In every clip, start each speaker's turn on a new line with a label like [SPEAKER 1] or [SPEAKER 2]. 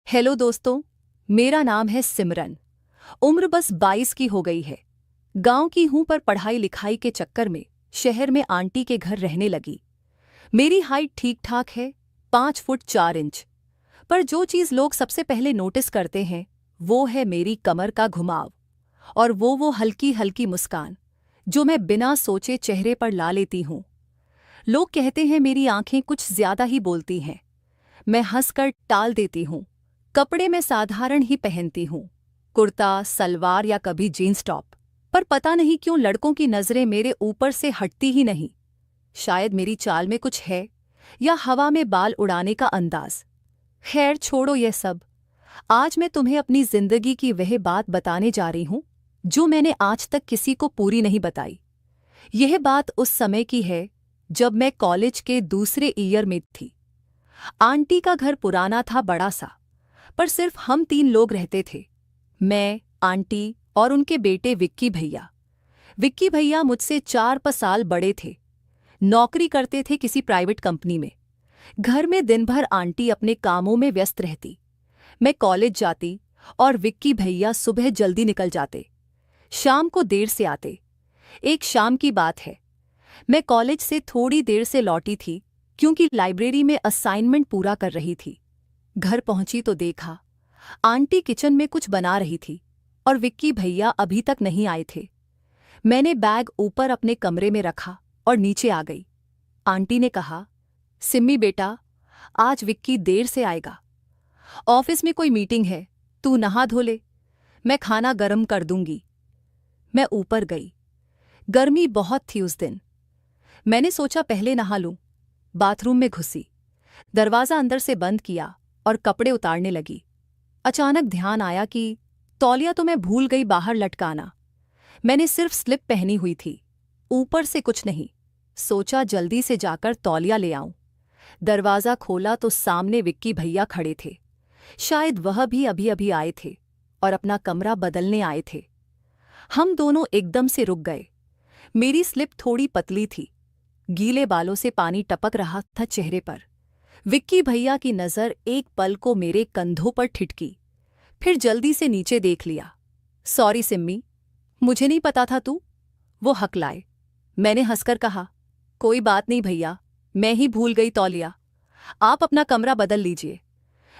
[SPEAKER 1] Hello दोस्तों, मेरा नाम है सिमरन। उम्र बस 22 की हो गई है। गांव की हूं पर पढ़ाई लिखाई के चक्कर में शहर में आंटी के घर रहने लगी। मेरी हाइट ठीक ठाक है, 5 फुट 4 इंच। पर जो चीज़ लोग सबसे पहले नोटिस करते हैं वो है मेरी कमर का घुमाव और वो हल्की हल्की मुस्कान जो मैं बिना सोचे चेहरे पर ला लेती हूँ। लोग कहते हैं मेरी आंखें कुछ ज्यादा ही बोलती हैं। मैं हंसकर टाल देती हूँ। कपड़े मैं साधारण ही पहनती हूँ, कुर्ता सलवार या कभी जीन्स टॉप। पर पता नहीं क्यों लड़कों की नज़रें मेरे ऊपर से हटती ही नहीं। शायद मेरी चाल में कुछ है या हवा में बाल उड़ाने का अंदाज। खैर छोड़ो ये सब। आज मैं तुम्हें अपनी जिंदगी की वह बात बताने जा रही हूँ जो मैंने आज तक किसी को पूरी नहीं बताई। यह बात उस समय की है जब मैं कॉलेज के दूसरे ईयर में थी। आंटी का घर पुराना था, बड़ा सा, पर सिर्फ हम 3 लोग रहते थे। मैं, आंटी और उनके बेटे विक्की भैया। विक्की भैया मुझसे 4-5 साल बड़े थे। नौकरी करते थे किसी प्राइवेट कंपनी में। घर में दिन भर आंटी अपने कामों में व्यस्त रहती। मैं कॉलेज जाती और विक्की भैया सुबह जल्दी निकल जाते, शाम को देर से आते। एक शाम की बात है, मैं कॉलेज से थोड़ी देर से लौटी थी क्योंकि लाइब्रेरी में असाइनमेंट पूरा कर रही थी। घर पहुंची तो देखा आंटी किचन में कुछ बना रही थी और विक्की भैया अभी तक नहीं आए थे। मैंने बैग ऊपर अपने कमरे में रखा और नीचे आ गई। आंटी ने कहा, सिम्मी बेटा, आज विक्की देर से आएगा। ऑफिस में कोई मीटिंग है, तू नहा धो ले, मैं खाना गर्म कर दूंगी। मैं ऊपर गई। गर्मी बहुत थी उस दिन। मैंने सोचा पहले नहा लूं। बाथरूम में घुसी, दरवाज़ा अंदर से बंद किया और कपड़े उतारने लगी। अचानक ध्यान आया कि तौलिया तो मैं भूल गई बाहर लटकाना। मैंने सिर्फ स्लिप पहनी हुई थी, ऊपर से कुछ नहीं। सोचा जल्दी से जाकर तौलिया ले आऊं। दरवाज़ा खोला तो सामने विक्की भैया खड़े थे। शायद वह भी अभी अभी आए थे और अपना कमरा बदलने आए थे। हम दोनों एकदम से रुक गए। मेरी स्लिप थोड़ी पतली थी, गीले बालों से पानी टपक रहा था चेहरे पर। विक्की भैया की नज़र एक पल को मेरे कंधों पर ठिठकी, फिर जल्दी से नीचे देख लिया। सॉरी सिम्मी, मुझे नहीं पता था तू। वो हकलाए। मैंने हंसकर कहा, कोई बात नहीं भैया, मैं ही भूल गई तौलिया। आप अपना कमरा बदल लीजिए।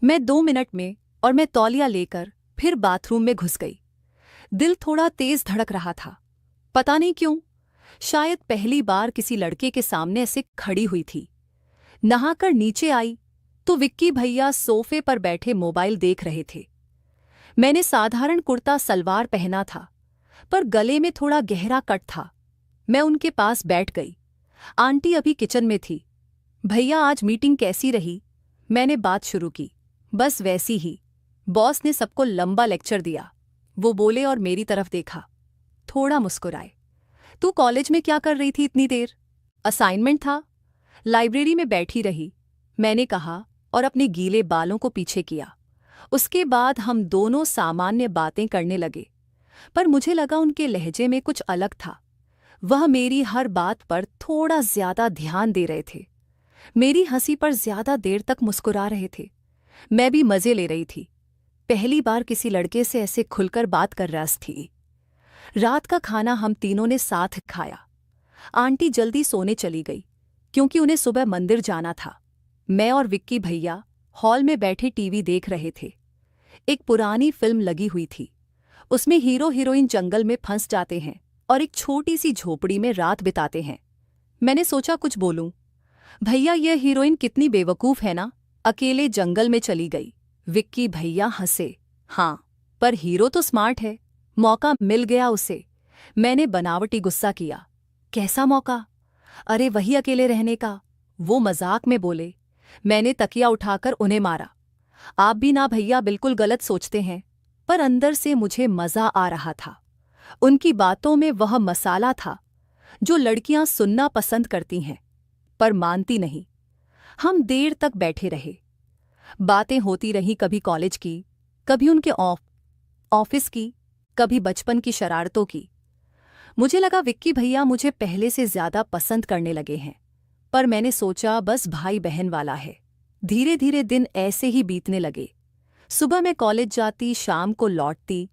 [SPEAKER 1] मैं 2 मिनट में और मैं तौलिया लेकर फिर बाथरूम में घुस गई। दिल थोड़ा तेज धड़क रहा था, पता नहीं क्यों। शायद पहली बार किसी लड़के के सामने ऐसे खड़ी हुई थी। नहाकर नीचे आई तो विक्की भैया सोफे पर बैठे मोबाइल देख रहे थे। मैंने साधारण कुर्ता सलवार पहना था, पर गले में थोड़ा गहरा कट था। मैं उनके पास बैठ गई। आंटी अभी किचन में थी। भैया आज मीटिंग कैसी रही? मैंने बात शुरू की। बस वैसी ही, बॉस ने सबको लंबा लेक्चर दिया, वो बोले और मेरी तरफ देखा। थोड़ा मुस्कुराए। तू कॉलेज में क्या कर रही थी इतनी देर? असाइनमेंट था। लाइब्रेरी में बैठी रही, मैंने कहा और अपने गीले बालों को पीछे किया। उसके बाद हम दोनों सामान्य बातें करने लगे, पर मुझे लगा उनके लहजे में कुछ अलग था। वह मेरी हर बात पर थोड़ा ज्यादा ध्यान दे रहे थे, मेरी हंसी पर ज्यादा देर तक मुस्कुरा रहे थे। मैं भी मजे ले रही थी। पहली बार किसी लड़के से ऐसे खुलकर बात कर रही थी। रात का खाना हम तीनों ने साथ खाया। आंटी जल्दी सोने चली गई क्योंकि उन्हें सुबह मंदिर जाना था। मैं और विक्की भैया हॉल में बैठे टीवी देख रहे थे। एक पुरानी फिल्म लगी हुई थी। उसमें हीरो हीरोइन जंगल में फंस जाते हैं और एक छोटी सी झोपड़ी में रात बिताते हैं। मैंने सोचा कुछ बोलूं। भैया, यह हीरोइन कितनी बेवकूफ़ है ना, अकेले जंगल में चली गई। विक्की भैया हंसे। हाँ, पर हीरो तो स्मार्ट है, मौका मिल गया उसे। मैंने बनावटी गुस्सा किया। कैसा मौका? अरे वही अकेले रहने का। वो मजाक में बोले। मैंने तकिया उठाकर उन्हें मारा। आप भी ना भैया बिल्कुल गलत सोचते हैं। पर अंदर से मुझे मजा आ रहा था। उनकी बातों में वह मसाला था जो लड़कियां सुनना पसंद करती हैं, पर मानती नहीं। हम देर तक बैठे रहे। बातें होती रहीं, कभी कॉलेज की, कभी उनके ऑफिस की, कभी बचपन की शरारतों की। मुझे लगा विक्की भैया मुझे पहले से ज्यादा पसंद करने लगे हैं, पर मैंने सोचा बस भाई बहन वाला है। धीरे धीरे दिन ऐसे ही बीतने लगे। सुबह मैं कॉलेज जाती, शाम को लौटती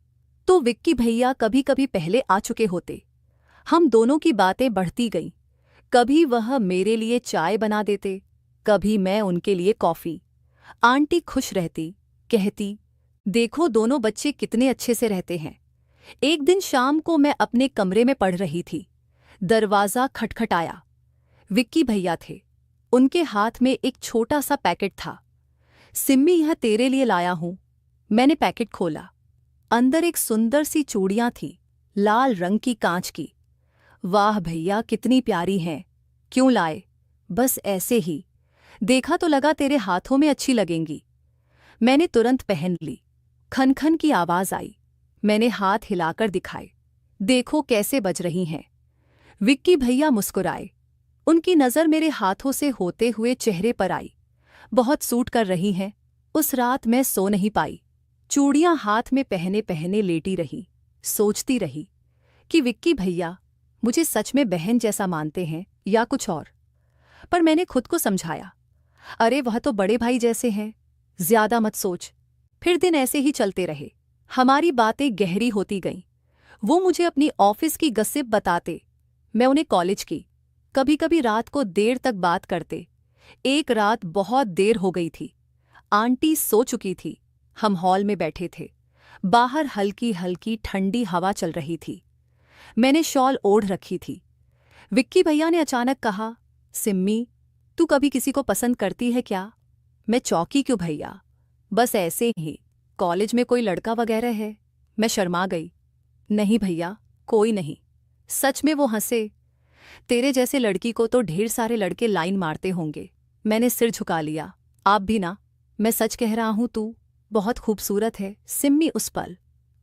[SPEAKER 1] तो विक्की भैया कभी कभी पहले आ चुके होते। हम दोनों की बातें बढ़ती गईं। कभी वह मेरे लिए चाय बना देते, कभी मैं उनके लिए कॉफी। आंटी खुश रहती, कहती, देखो दोनों बच्चे कितने अच्छे से रहते हैं। एक दिन शाम को मैं अपने कमरे में पढ़ रही थी। दरवाज़ा खटखटाया। विक्की भैया थे। उनके हाथ में एक छोटा सा पैकेट था। सिम्मी, यह तेरे लिए लाया हूं। मैंने पैकेट खोला। अंदर एक सुंदर सी चूड़ियां थी, लाल रंग की, कांच की। वाह भैया, कितनी प्यारी हैं। क्यों लाए? बस ऐसे ही। देखा तो लगा तेरे हाथों में अच्छी लगेंगी। मैंने तुरंत पहन ली। खन खन की आवाज आई। मैंने हाथ हिलाकर दिखाए। देखो कैसे बज रही हैं। विक्की भैया मुस्कुराए। उनकी नज़र मेरे हाथों से होते हुए चेहरे पर आई। बहुत सूट कर रही हैं। उस रात मैं सो नहीं पाई। चूड़ियां हाथ में पहने पहने लेटी रही। सोचती रही कि विक्की भैया मुझे सच में बहन जैसा मानते हैं या कुछ और। पर मैंने खुद को समझाया, अरे वह तो बड़े भाई जैसे हैं, ज्यादा मत सोच। फिर दिन ऐसे ही चलते रहे। हमारी बातें गहरी होती गईं। वो मुझे अपनी ऑफिस की गसिप बताते, मैं उन्हें कॉलेज की। कभी कभी रात को देर तक बात करते। एक रात बहुत देर हो गई थी। आंटी सो चुकी थी। हम हॉल में बैठे थे। बाहर हल्की हल्की ठंडी हवा चल रही थी। मैंने शॉल ओढ़ रखी थी। विक्की भैया ने अचानक कहा, सिम्मी, तू कभी किसी को पसंद करती है क्या? मैं चौंकी। क्यों भैया? बस ऐसे ही। कॉलेज में कोई लड़का वगैरह है? मैं शर्मा गई। नहीं भैया, कोई नहीं। सच में वो हंसे। तेरे जैसे लड़की को तो ढेर सारे लड़के लाइन मारते होंगे। मैंने सिर झुका लिया। आप भी ना? मैं सच कह रहा हूं, तू बहुत खूबसूरत है। सिम्मी उस पल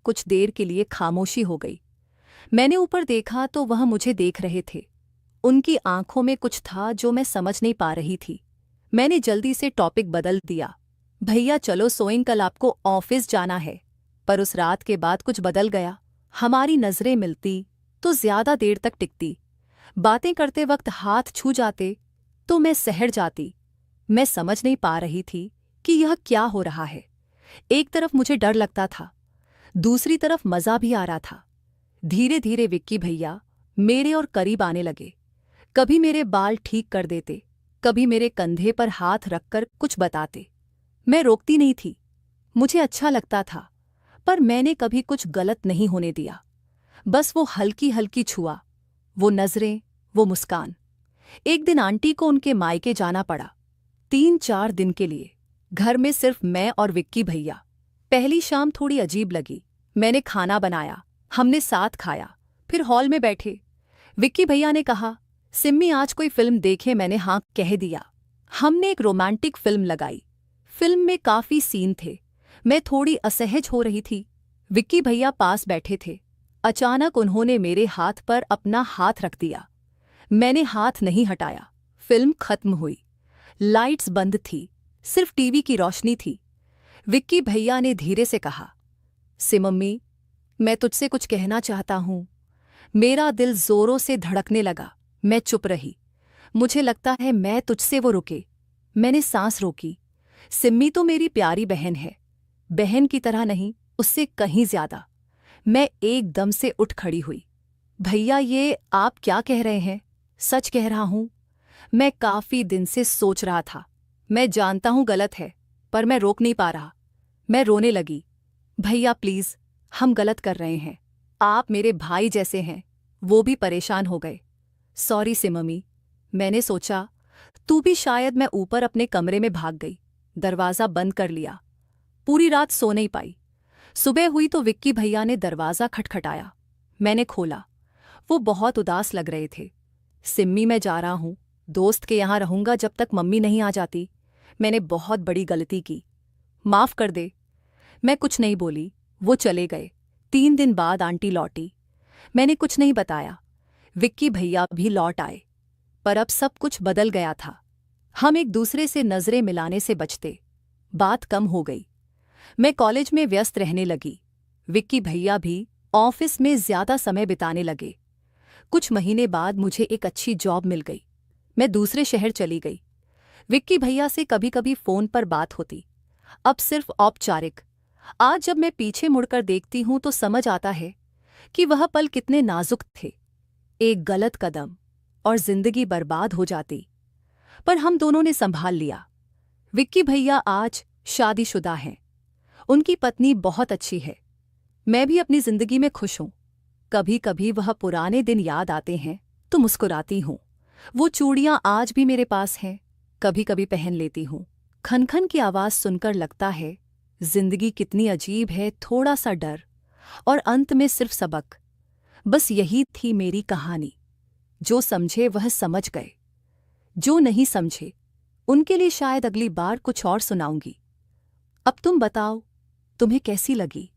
[SPEAKER 1] कुछ देर के लिए खामोशी हो गई। मैंने ऊपर देखा तो वह मुझे देख रहे थे। उनकी आंखों में कुछ था जो मैं समझ नहीं पा रही थी। मैंने जल्दी से टॉपिक बदल दिया। भैया चलो सोएं, कल आपको ऑफिस जाना है। पर उस रात के बाद कुछ बदल गया। हमारी नजरें मिलती तो ज्यादा देर तक टिकती। बातें करते वक्त हाथ छू जाते तो मैं सहर जाती। मैं समझ नहीं पा रही थी कि यह क्या हो रहा है। एक तरफ मुझे डर लगता था, दूसरी तरफ मजा भी आ रहा था। धीरे धीरे विक्की भैया मेरे और करीब आने लगे। कभी मेरे बाल ठीक कर देते, कभी मेरे कंधे पर हाथ रखकर कुछ बताते। मैं रोकती नहीं थी। मुझे अच्छा लगता था, पर मैंने कभी कुछ गलत नहीं होने दिया। बस वो हल्की हल्की छुआ, वो नजरें, वो मुस्कान। एक दिन आंटी को उनके मायके जाना पड़ा, 3-4 दिन के लिए। घर में सिर्फ मैं और विक्की भैया। पहली शाम थोड़ी अजीब लगी। मैंने खाना बनाया, हमने साथ खाया, फिर हॉल में बैठे। विक्की भैया ने कहा, सिम्मी आज कोई फिल्म देखे? मैंने हाँ कह दिया। हमने एक रोमांटिक फिल्म लगाई। फिल्म में काफी सीन थे। मैं थोड़ी असहज हो रही थी। विक्की भैया पास बैठे थे। अचानक उन्होंने मेरे हाथ पर अपना हाथ रख दिया। मैंने हाथ नहीं हटाया। फिल्म खत्म हुई। लाइट्स बंद थी, सिर्फ टीवी की रोशनी थी। विक्की भैया ने धीरे से कहा, सिमम्मी, मैं तुझसे कुछ कहना चाहता हूं। मेरा दिल जोरों से धड़कने लगा। मैं चुप रही। मुझे लगता है मैं तुझसे वो रुके। मैंने सांस रोकी। सिम्मी तो मेरी प्यारी बहन है, बहन की तरह नहीं, उससे कहीं ज्यादा। मैं एकदम से उठ खड़ी हुई। भैया ये आप क्या कह रहे हैं? सच कह रहा हूं। मैं काफी दिन से सोच रहा था। मैं जानता हूं गलत है, पर मैं रोक नहीं पा रहा। मैं रोने लगी। भैया प्लीज, हम गलत कर रहे हैं। आप मेरे भाई जैसे हैं। वो भी परेशान हो गए। सॉरी सिमम्मी। मैंने सोचा तू भी शायद। मैं ऊपर अपने कमरे में भाग गई, दरवाज़ा बंद कर लिया। पूरी रात सो नहीं पाई। सुबह हुई तो विक्की भैया ने दरवाज़ा खटखटाया। मैंने खोला। वो बहुत उदास लग रहे थे। सिम्मी, मैं जा रहा हूं, दोस्त के यहाँ रहूंगा जब तक मम्मी नहीं आ जाती। मैंने बहुत बड़ी गलती की, माफ कर दे। मैं कुछ नहीं बोली। वो चले गए। 3 दिन बाद आंटी लौटी। मैंने कुछ नहीं बताया। विक्की भैया भी लौट आए। पर अब सब कुछ बदल गया था। हम एक दूसरे से नजरें मिलाने से बचते। बात कम हो गई। मैं कॉलेज में व्यस्त रहने लगी। विक्की भैया भी ऑफिस में ज्यादा समय बिताने लगे। कुछ महीने बाद मुझे एक अच्छी जॉब मिल गई। मैं दूसरे शहर चली गई। विक्की भैया से कभी कभी फोन पर बात होती। अब सिर्फ औपचारिक, आज जब मैं पीछे मुड़कर देखती हूं तो समझ आता है कि वह पल कितने नाजुक थे। एक गलत कदम और जिंदगी बर्बाद हो जाती, पर हम दोनों ने संभाल लिया। विक्की भैया आज शादीशुदा हैं। उनकी पत्नी बहुत अच्छी है। मैं भी अपनी जिंदगी में खुश हूं। कभी कभी वह पुराने दिन याद आते हैं तो मुस्कुराती हूं। वो चूड़ियां आज भी मेरे पास हैं, कभी कभी पहन लेती हूं। खनखन की आवाज सुनकर लगता है जिंदगी कितनी अजीब है, थोड़ा सा डर और अंत में सिर्फ सबक। बस यही थी मेरी कहानी। जो समझे वह समझ गए, जो नहीं समझे उनके लिए शायद अगली बार कुछ और सुनाऊंगी। अब तुम बताओ, तुम्हें कैसी लगी?